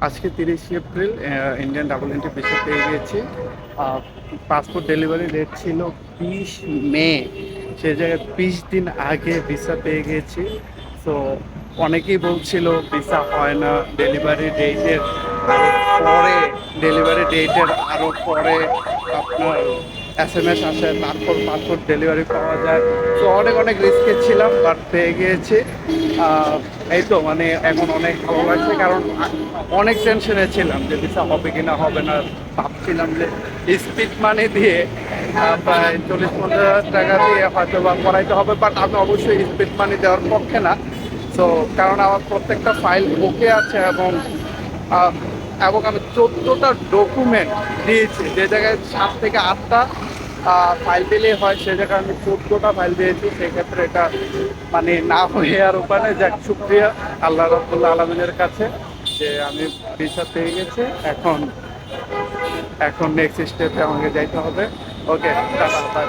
আজকে 30 April Indian double entry visa পেয়ে গিয়েছি। পাসপোর্ট ডেলিভারি ডেট ছিল 20 মে, সে জায়গায় 20 দিন আগে ভিসা পেয়ে গিয়েছি। সো অনেকেই বলছিল ভিসা হয় না, ডেলিভারি ডেটের আরও পরে আপনার SMS আসে, তারপর পাসপোর্ট ডেলিভারি পাওয়া যায়। তো অনেক অনেক রিস্কে ছিলাম, বাট পেয়ে গিয়েছি। এই তো মানে এখন অনেক ভালো লাগছে, কারণ অনেক টেনশনে ছিলাম যে ভিসা হবে কিনা হবে না। ভাবছিলাম যে স্পিড মানি দিয়ে প্রায় 40-50 হাজার টাকা দিয়ে হয়তো বা করাইতে হবে, বাট আমি অবশ্যই স্পিড মানি দেওয়ার পক্ষে না। সো কারণ আমার প্রত্যেকটা ফাইল ওকে আছে, আহ, এবং আমি 14টা ডকুমেন্ট দিয়েছি। যে জায়গায় 7 থেকে 8টা ফাইল দিলেই হয়, সে জায়গায় আমি 14টা ফাইল দিয়েছি। সেক্ষেত্রে এটা মানে না হয়ে আর উপায় নেই। যাক, শুক্রিয়া আল্লাহ রাব্বুল আলামিনের কাছে যে আমি ভিসা পেয়ে গেছি। এখন নেক্সট স্টেপে আমাকে যাইতে হবে। ওকে, টাটা, বাই।